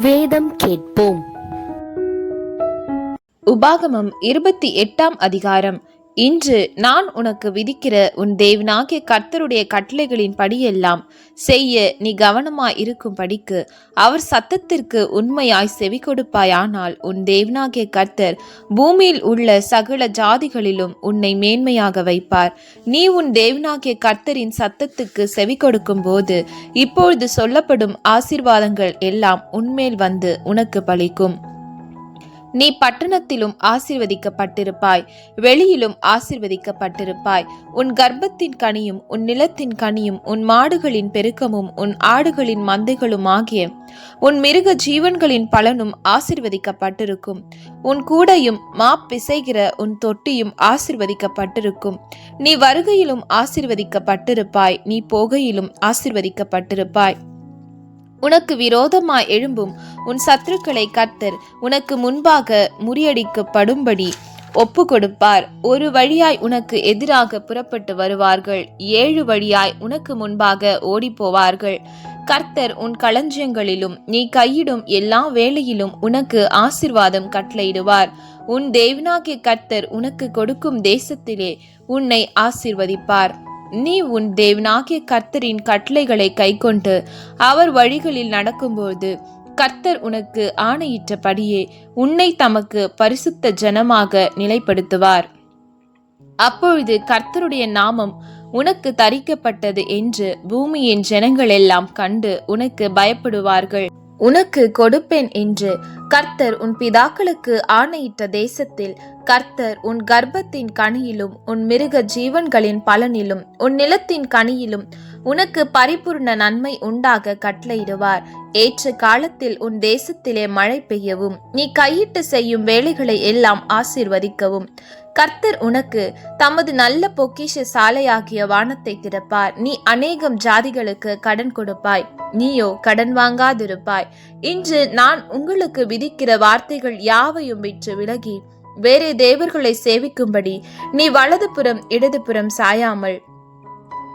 வேதம் கேட்போம். உபாகமம் 28 அதிகாரம். இன்று நான் உனக்கு விதிக்கிற உன் தேவனாகிய கர்த்தருடைய கட்டளைகளின் படியெல்லாம் செய்ய நீ கவனமாய் இருக்கும் படிக்கு அவர் சத்தத்திற்கு உண்மையாய் செவி கொடுப்பாயானால் உன் தேவனாகிய கர்த்தர் பூமியில் உள்ள சகல ஜாதிகளிலும் உன்னை மேன்மையாக வைப்பார். நீ உன் தேவனாகிய கர்த்தரின் சத்தத்துக்கு செவி கொடுக்கும் போது இப்பொழுது சொல்லப்படும் ஆசீர்வாதங்கள் எல்லாம் உன்மேல் வந்து உனக்கு பலிக்கும். நீ பட்டணத்திலும் ஆசீர்வதிக்கப்பட்டிருப்பாய், வெளியிலும் ஆசீர்வதிக்கப்பட்டிருப்பாய். உன் கர்ப்பத்தின் கனியும் உன் நிலத்தின் கனியும் உன் மாடுகளின் பெருக்கமும் உன் ஆடுகளின் மந்தைகளும் ஆகிய உன் மிருக ஜீவன்களின் பலனும் ஆசீர்வதிக்கப்பட்டிருக்கும். உன் கூடையும் பிசைகிற உன் தொட்டியும் ஆசீர்வதிக்கப்பட்டிருக்கும். நீ வருகையிலும் ஆசீர்வதிக்கப்பட்டிருப்பாய், நீ போகையிலும் ஆசீர்வதிக்கப்பட்டிருப்பாய். உனக்கு விரோதமாய் எழும்பும் உன் சத்துருக்களை கர்த்தர் உனக்கு முன்பாக முறியடிக்கப்படும்படி ஒப்பு கொடுப்பார். ஒரு வழியாய் உனக்கு எதிராக புறப்பட்டு வருவார்கள், 7 வழியாய் உனக்கு முன்பாக ஓடி போவார்கள். கர்த்தர் உன் களஞ்சியங்களிலும் நீ கையிடும் எல்லா வேளையிலும் உனக்கு ஆசீர்வாதம் கட்டளையிடுவார். உன் தேவனாகிய கர்த்தர் உனக்கு கொடுக்கும் தேசத்திலே உன்னை ஆசீர்வதிப்பார். நீ உன் தேவனாகிய கர்த்தரின் கட்டளைகளை கைக்கொண்டு அவர் வழிகளில் நடக்கும்போது கர்த்தர் உனக்கு ஆணையிட்டபடியே உன்னை தமக்கு பரிசுத்த ஜனமாக நிலைப்படுத்துவார். அப்பொழுது கர்த்தருடைய நாமம் உனக்கு தரிக்கப்பட்டது என்று பூமியின் ஜனங்கள் எல்லாம் கண்டு உனக்கு பயப்படுவார்கள். உனக்கு கொடுப்பேன் என்று கர்த்தர் உன் பிதாக்களுக்கு ஆணையிட்ட தேசத்தில் கர்த்தர் உன் கர்ப்பத்தின் கனியிலும் உன் மிருக ஜீவன்களின் பலனிலும் உன் நிலத்தின் கனியிலும் உனக்கு பரிபூர்ண நன்மை உண்டாக கட்டளையிடுவார். ஏற்ற காலத்தில் உன் தேசத்திலே மழை பெய்யவும் நீ கையிட்டு செய்யும் வேலைகளை எல்லாம் ஆசீர்வதிக்கவும் கர்த்தர் உனக்கு தமது நல்ல பொக்கிஷ சாலையாகிய வானத்தை திறப்பார். நீ அநேகம் ஜாதிகளுக்கு கடன் கொடுப்பாய், நீயோ கடன் வாங்காதிருப்பாய். இன்று நான் உங்களுக்கு விதிக்கிற வார்த்தைகள் யாவையும் விற்று விலகி வேறே தேவர்களை சேவிக்கும்படி நீ வலதுபுறம் இடதுபுறம் சாயாமல்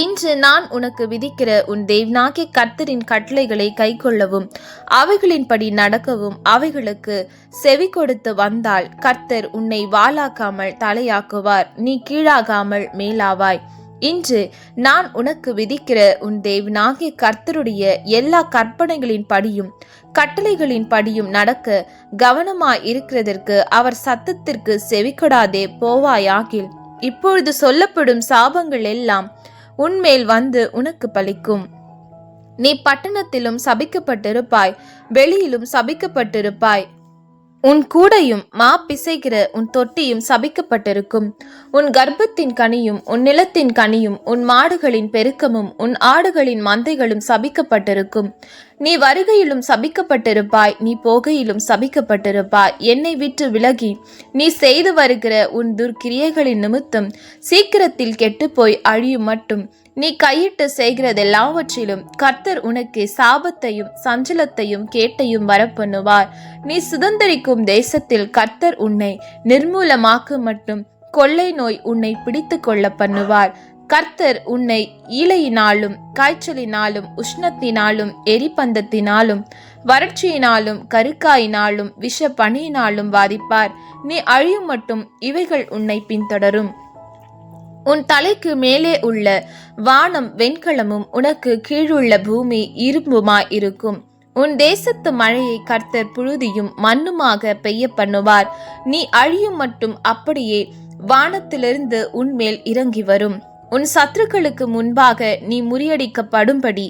இன்று நான் உனக்கு விதிக்கிற உன் தேவனாகிய கர்த்தரின் கட்டளைகளை கைக்கொள்ளவும் அவைகளின்படி நடக்கவும் அவைகளுக்கு செவி கொடுத்து வந்தால் கர்த்தர் உன்னை வாளாக்காமல் தலையாக்குவார், நீ கீழாகாமல் மேலாவாய். இன்று நான் உனக்கு விதிக்கிற உன் தேவனாகிய கர்த்தருடைய எல்லா கற்பனைகளின் படியும் கட்டளைகளின் படியும் நடக்க கவனமாய் இருக்கிறதற்கு அவர் சத்தத்திற்கு செவிக்கொடாதே போவாயாகில் இப்பொழுது சொல்லப்படும் சாபங்கள் எல்லாம் உன்மேல் வந்து உனக்கு பலிக்கும். நீ பட்டணத்திலும் சபிக்கப்பட்டிருப்பாய், வெளியிலும் சபிக்கப்பட்டிருப்பாய். உன் கூடையும் பிசைகிற உன் தொட்டியும் சபிக்கப்பட்டிருக்கும். உன் கர்ப்பத்தின் கனியும் உன் நிலத்தின் கனியும் உன் மாடுகளின் பெருக்கமும் உன் ஆடுகளின் மந்தைகளும் சபிக்கப்பட்டிருக்கும். நீ வருகையிலும் சபிக்கப்பட்டிருப்பாய், நீ போகையிலும் சபிக்கப்பட்டிருப்பாய். என்னை விட்டு விலகி நீ செய்து வருகிற உன் துர்க்கிரியைகளின் நிமித்தம் சீக்கிரத்தில் கெட்டுப்போய் அழியும் மட்டும் நீ கையிட்டு செய்கிறதெல்லாவற்றிலும் கர்த்தர் உனக்கு சாபத்தையும் சஞ்சலத்தையும் கேட்டையும் வரப்பண்ணுவார். நீ சுதந்தரிக்கும் தேசத்தில் கர்த்தர் உன்னை நிர்மூலமாக்கு மட்டும் கொள்ளை நோய் உன்னை பிடித்து கொள்ள பண்ணுவார். கர்த்தர் உன்னை ஈழையினாலும் காய்ச்சலினாலும் உஷ்ணத்தினாலும் எரிபந்தத்தினாலும் வறட்சியினாலும் கருக்காயினாலும் விஷ பனியினாலும் பாதிப்பார். நீ அழியும் மட்டும் இவைகள் உன்னை பின்தொடரும். உன் தலைக்கு மேலே உள்ள வானம் வெண்கலமும் உனக்கு கீழுள்ள பூமி இரும்புமாய் இருக்கும். உன் தேசத்து மழையை கர்த்தர் புழுதியும் மண்ணுமாக பெய்ய பண்ணுவார். நீ அழியும் மட்டும் அப்படியே வானத்திலிருந்து உன்மேல் இறங்கி வரும். உன் சத்துருக்களுக்கு முன்பாக நீ முறியடிக்கப்படும்படி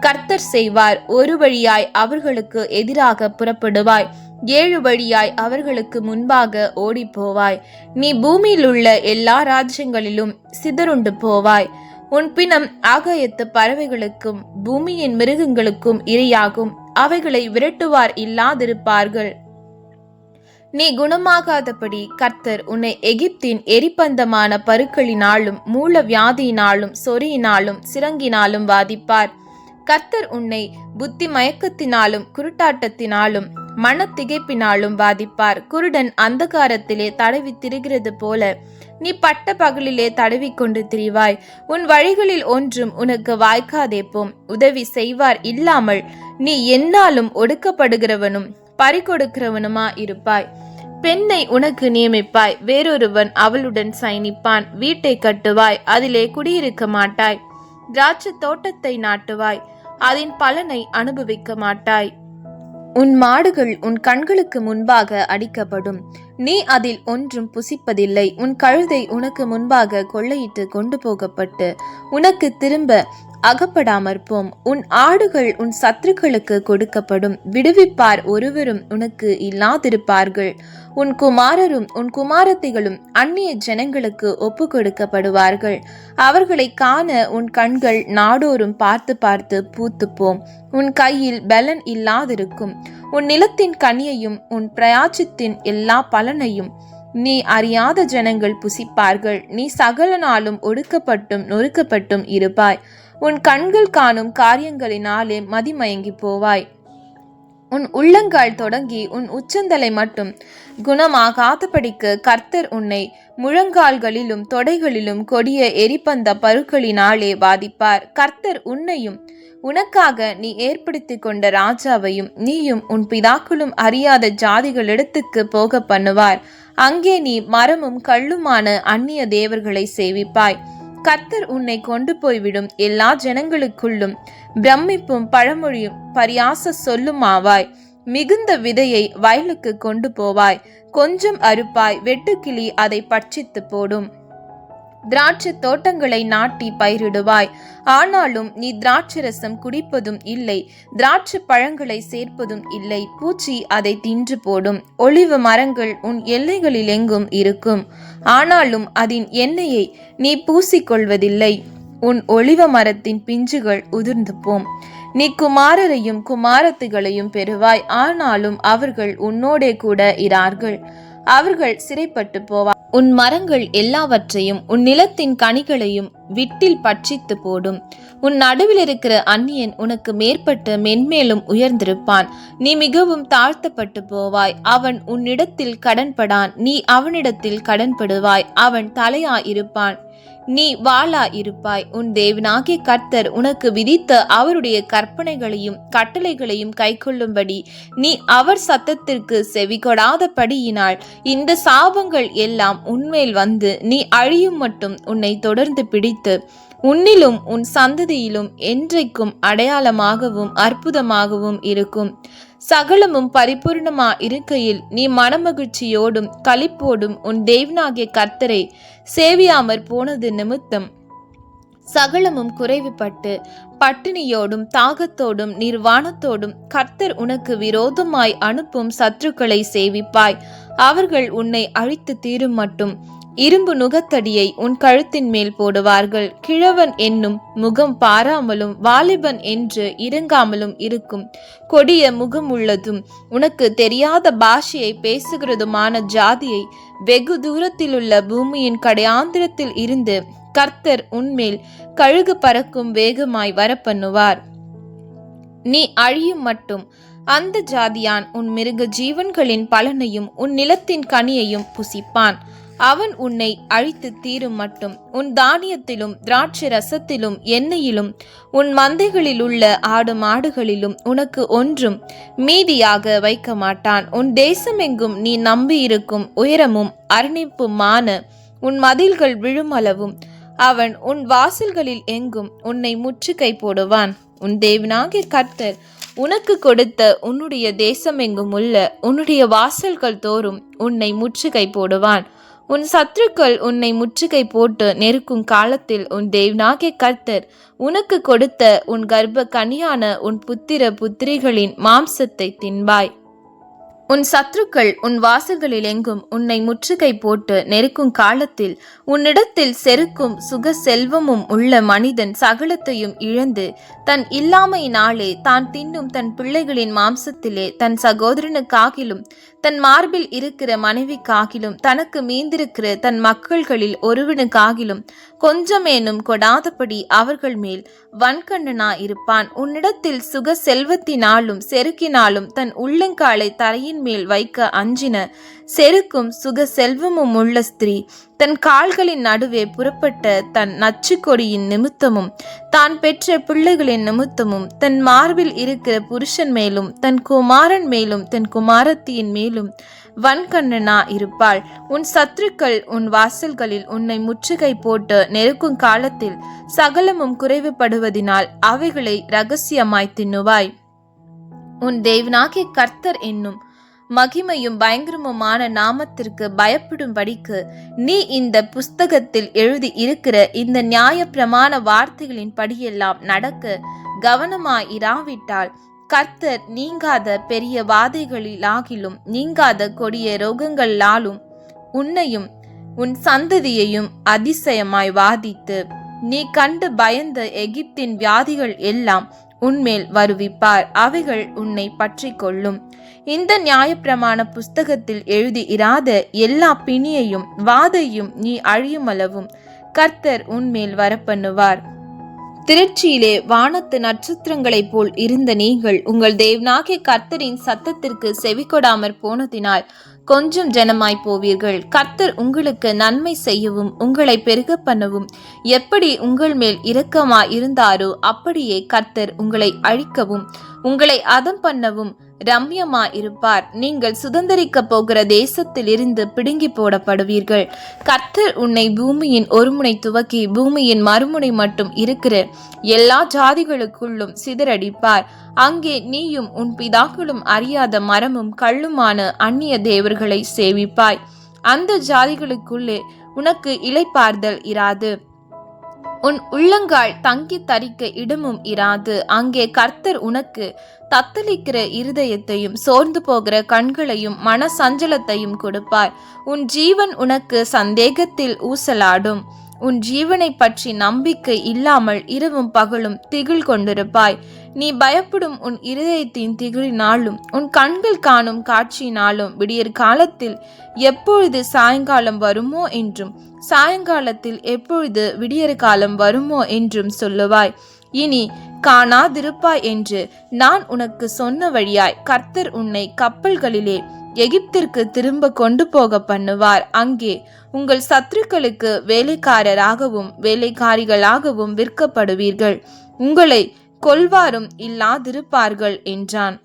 கர்த்தர் செய்வார். ஒரு வழியாய் அவர்களுக்கு எதிராக புறப்படுவாய், 7 வழியாய் அவர்களுக்கு முன்பாக ஓடி போவாய். நீ பூமியில் உள்ள எல்லா ராஜ்யங்களிலும் சிதறுண்டு போவாய். உன் பிணம் ஆகாயத்து பறவைகளுக்கும் பூமியின் மிருகங்களுக்கும் இரையாகும், அவைகளை விரட்டுவார் இல்லாதிருப்பார்கள். நீ குணமாகாதபடி கர்த்தர் உன்னை எகிப்தின் எரிபந்தமான பருக்களினாலும் மூல வியாதியினாலும் சொறியினாலும் சிறங்கினாலும் வாதிப்பார். கர்த்தர் உன்னை புத்தி மயக்கத்தினாலும் குருட்டாட்டத்தினாலும் மனத்திகைப்பினாலும் பாதிப்பார். குருடன் அந்தகாரத்திலே தடவி திரிகிறது போல நீ பட்ட பகலிலே தடவி கொண்டு திரிவாய். உன் வழிகளில் ஒன்றும் உனக்கு வாய்க்காதே போம். உதவி செய்வார் இல்லாமல் நீ எந்நாளும் ஒடுக்கப்படுகிறவனும் பறிகொடுக்கிறவனுமா இருப்பாய். பெண்ணை உனக்கு நியமிப்பாய், வேறொருவன் அவளுடன் சயனிப்பான். வீட்டை கட்டுவாய், அதிலே குடியிருக்க மாட்டாய். திராட்சை தோட்டத்தை நாட்டுவாய், அதன் பலனை அனுபவிக்க மாட்டாய். உன் மாடுகள் உன் கண்களுக்கு முன்பாக அடிக்கப்படும், நீ அதில் ஒன்றும் புசிப்பதில்லை. உன் கழுதை உனக்கு முன்பாக கொள்ளையிட்டு கொண்டு போகப்பட்டு உனக்கு திரும்ப அகப்படாமற் போம். உன் ஆடுகள் உன் சத்துருக்களுக்கு கொடுக்கப்படும், விடுவிப்பார் ஒருவரும் உனக்கு இல்லாதிருப்பார்கள். உன் குமாரரும் உன் குமாரத்திகளும் அந்நிய ஜனங்களுக்கு ஒப்பு கொடுக்கப்படுவார்கள். அவர்களை காண உன் கண்கள் நாடோறும் பார்த்து பார்த்து பூத்துப்போம். உன் கையில் பலன் இல்லாதிருக்கும். உன் நிலத்தின் கனியையும் உன் பிரயாச்சித்தின் எல்லா பலனையும் நீ அறியாத ஜனங்கள் புசிப்பார்கள். நீ சகல நாளும் ஒடுக்கப்பட்டும் நொறுக்கப்பட்டும் இருப்பாய். உன் கண்கள் காணும் காரியங்களினாலே மதிமயங்கி போவாய். உன் உள்ளங்கால் தொடங்கி உன் உச்சந்தலை மட்டும் குணமாகாதபடிக்கு கர்த்தர் உன்னை முழங்கால்களிலும் தொடைகளிலும் கொடிய எரிபந்த பருக்களினாலே பாதிப்பார். கர்த்தர் உன்னையும் உனக்காக நீ ஏற்படுத்தி கொண்ட ராஜாவையும் நீயும் உன் பிதாக்களும் அறியாத ஜாதிகளிடத்துக்கு போக பண்ணுவார். அங்கே நீ மரமும் கல்லுமான அந்நிய தேவர்களை சேவிப்பாய். கர்த்தர் உன்னை கொண்டு போய்விடும் எல்லா ஜனங்களுக்குள்ளும் பிரமிப்பும் பழமொழியும் பரியாச சொல்லுமாவாய். மிகுந்த விதையை வயலுக்கு கொண்டு போவாய், கொஞ்சம் அறுப்பாய், வெட்டுக்கிளி அதை பட்சித்து போடும். திராட்சை தோட்டங்களை நாட்டி பயிரிடுவாய், ஆனாலும் நீ திராட்சரசம் குடிப்பதும் இல்லை, திராட்சை பழங்களை சேர்ப்பதும் இல்லை. பூச்சி அதை தின்று போடும். ஒலிவ மரங்கள் உன் எல்லைகளில் எங்கும் இருக்கும், ஆனாலும் அதன் எண்ணெயை நீ பூசிக்கொள்வதில்லை. உன் ஒலிவ மரத்தின் பிஞ்சுகள் உதிர்ந்து போம். நீ குமாரரையும் குமாரத்திகளையும் பெறுவாய், ஆனாலும் அவர்கள் உன்னோடே கூட இரார்கள். அவர்கள் சிறைப்பட்டு போவார். உன் மரங்கள் எல்லாவற்றையும் உன் நிலத்தின் கனிகளையும் விட்டில் பட்சித்து போடும். உன் நடுவில் இருக்கிற அந்நியன் உனக்கு மேற்பட்டு மென்மேலும் உயர்ந்திருப்பான். நீ மிகவும் தாழ்த்தப்பட்டு போவாய். அவன் உன்னிடத்தில் கடன்படான், நீ அவனிடத்தில் கடன்படுவாய். அவன் தலையா இருப்பான், நீ வாளா இருப்பாய். உன் தேவனாகிய கர்த்தர் உனக்கு விதித்த அவருடைய கற்பனைகளையும் கட்டளைகளையும் கைக்கொள்ளும்படி நீ அவர் சத்தத்திற்கு செவிகொடாதபடியினால் இந்த சாபங்கள் எல்லாம் உன்மேல் வந்து நீ அழியும் மட்டும் உன்னை தொடர்ந்து பிடித்து உன்னிலும் உன் சந்ததியிலும் என்றைக்கும் அடையாளமாகவும் அற்புதமாகவும் இருக்கும். சகலமும் பரிபூர்ணமா இருக்கையில் நீ மனமகிழ்ச்சியோடும் களிப்போடும் உன் தேவனாகிய கர்த்தரை சேவியாமற் போனது நிமித்தம் சகலமும் குறைவுபட்டு பட்டினியோடும் தாகத்தோடும் நிர்வாணத்தோடும் கர்த்தர் உனக்கு விரோதமாய் அனுப்பும் சத்துருக்களை சேவிப்பாய். அவர்கள் உன்னை அழித்து தீரும் மட்டும் இரும்பு நுகத்தடியை உன் கழுத்தின் மேல் போடுவார்கள். கிழவன் என்னும் முகம் பாராமலும் வாலிபன் என்று இறங்காமலும் இருக்கும் கொடிய முகம் உள்ளதும் உனக்கு தெரியாத பாஷையை பேசுகிறதுமான ஜாதியை வெகு தூரத்திலுள்ள பூமியின் கடையாந்திரத்தில் இருந்து கர்த்தர் உன்மேல் கழுகு பறக்கும் வேகமாய் வரப்பண்ணுவார். நீ அழியும் மட்டும் அந்த ஜாதியான் உன் மிருக ஜீவன்களின் பலனையும் உன் நிலத்தின் கனியையும் புசிப்பான். அவன் உன்னை அழித்து தீரும் மட்டும் உன் தானியத்திலும் திராட்சை ரசத்திலும் எண்ணெயிலும் உன் மந்தைகளில் உள்ள ஆடு மாடுகளிலும் உனக்கு ஒன்றும் மீதியாக வைக்க மாட்டான். உன் தேசமெங்கும் நீ நம்பியிருக்கும் உயரமும் அரணிப்புமான உன் மதில்கள் விழுமளவும் அவன் உன் வாசல்களில் எங்கும் உன்னை முற்றுகை போடுவான். உன் தேவனாகிய கர்த்தர் உனக்கு கொடுத்த உன்னுடைய தேசமெங்கும் உள்ள உன்னுடைய வாசல்கள் தோறும் உன்னை முற்றுகை போடுவான். உன் சத்துருக்கள் உன்னை முற்றுகை போட்டு நெருக்கும் காலத்தில் உன் தேவனாகிய கர்த்தர் உனக்கு கொடுத்த உன் கர்ப்ப கனியான உன் புத்திர புத்திரிகளின் மாம்சத்தை தின்பாய். உன் சத்துருக்கள் உன் வாசல்களில் எங்கும் உன்னை முற்றுகை போட்டு நெருக்கும் காலத்தில் உன்னிடத்தில் செருக்கும் சுக செல்வமும் உள்ள மனிதன் சகலத்தையும் இழந்து தன் இல்லாமையினாலே தான் தின்னும் தன் பிள்ளைகளின் மாம்சத்திலே தன் சகோதரனுக்காகிலும் தன் மார்பில் இருக்கிற மனைவிக்காகிலும் தனக்கு மீந்திருக்கிற தன் மக்கள்களில் ஒருவனுக்காகிலும் கொஞ்சமேனும் கொடாதபடி அவர்கள் மேல் வன்கண்ணனா இருப்பான். உன்னிடத்தில் சுக செல்வத்தினாலும் செருக்கினாலும் தன் உள்ளங்காலை தரையின் மேல் வைக்க அஞ்சின செருக்கும் சுக செல்வமும் உள்ள ஸ்திரீ தன் கால்களின் நடுவே புறப்பட்ட தன் நச்சு கொடியின் நிமித்தமும் தான் பெற்ற பிள்ளைகளின் நிமித்தமும் தன் மார்பில் இருக்கிற புருஷன் மேலும் தன் குமாரன் மேலும் தன் குமாரத்தியின் மேலும் வன்கண்ணனா இருப்பாள். உன் சத்துருக்கள் உன் வாசல்களில் உன்னை முற்றுகை போட்டு நெருக்கும் காலத்தில் சகலமும் குறைவுபடுவதினால் அவைகளை இரகசியமாய் தின்னுவாய். உன் தேவனாகிய கர்த்தர் என்னும் மகிமையும் பயங்கரமுமான நாமத்திற்கு பயப்படும்படிக்கு நீ இந்த புஸ்தகத்தில் எழுதி இருக்கிற இந்த நியாய பிரமாண வார்த்தைகளின் படியெல்லாம் நடக்க கவனமாயிராவிட்டால் கர்த்தர் நீங்காத பெரிய வாதைகளிலாகிலும் நீங்காத கொடிய ரோகங்களாலும் உன்னையும் உன் சந்ததியையும் அதிசயமாய் வாதித்து நீ கண்டு பயந்த எகிப்தின் வியாதிகள் எல்லாம் உன்மேல் வருவிப்பார். அவைகள் உன்னை பற்றி கொள்ளும். இந்த நியாயப்பிரமாண புஸ்தகத்தில் எழுதி இராத எல்லா பிணியையும் வாதையும் நீ அழியுமளவும் கர்த்தர் உன்மேல் வரப்பண்ணுவார். திருச்சியிலே வானத்து நட்சத்திரங்களைப் போல் இருந்த நீங்கள் உங்கள் தேவனாகிய கர்த்தரின் சத்தத்திற்கு செவிகொடாமற் போனதினால் கொஞ்சம் ஜனமாய் போவீர்கள். கர்த்தர் உங்களுக்கு நன்மை செய்யவும் உங்களை பெருக பண்ணவும் எப்படி உங்கள் மேல் இரக்கமாய் இருந்தாரோ அப்படியே கர்த்தர் உங்களை அழிக்கவும் உங்களை அதம் பண்ணவும் ரம்யமா இருப்பார். நீங்கள் சுதந்திரிக்க போகிற தேசத்தில் இருந்து பிடுங்கி போடப்படுவீர்கள். கர்த்தர் உன்னை பூமியின் ஒரு முனை துவக்கி பூமியின் மறுமுனை மட்டும் இருக்கிற எல்லா ஜாதிகளுக்குள்ளும் சிதறடிப்பார். அங்கே நீயும் உன் பிதாக்களும் அறியாத மரமும் கள்ளுமான அந்நிய தேவர்களை சேவிப்பாய். அந்த ஜாதிகளுக்குள்ளே உனக்கு இளைப்பாறுதல் இராது. உன் உள்ளங்கால் தங்கி தரிக்க இடமும் இராது. அங்கே கர்த்தர் உனக்கு தத்தளிக்கிற இருதயத்தையும் சோர்ந்து போகிற கண்களையும் மன சஞ்சலத்தையும் கொடுப்பார். உன் ஜீவன் உனக்கு சந்தேகத்தில் ஊசலாடும். உன் ஜீவனை பற்றி நம்பிக்கை இல்லாமல் இரவும் பகலும் திகில் கொண்டிருப்பாய். நீ பயப்படும் உன் இருதயத்தின் திகிலினாலும் உன் கண்கள் காணும் காட்சியினாலும் விடியற் காலத்தில் எப்பொழுது சாயங்காலம் வருமோ என்றும் சாயங்காலத்தில் எப்பொழுது விடியற் காலம் வருமோ என்றும் சொல்லுவாய். இனி காணாதிருப்பாய் என்று நான் உனக்கு சொன்ன வழியாய் கர்த்தர் உன்னை கப்பல்களிலே எகிப்திற்கு திரும்ப கொண்டு போக பண்ணுவார். அங்கே உங்கள் சத்துருக்களுக்கு வேலைக்காரராகவும் வேலைக்காரிகளாகவும் விற்கப்படுவீர்கள். உங்களை கொல்வாரும் இல்லாதிருப்பார்கள் என்றான்.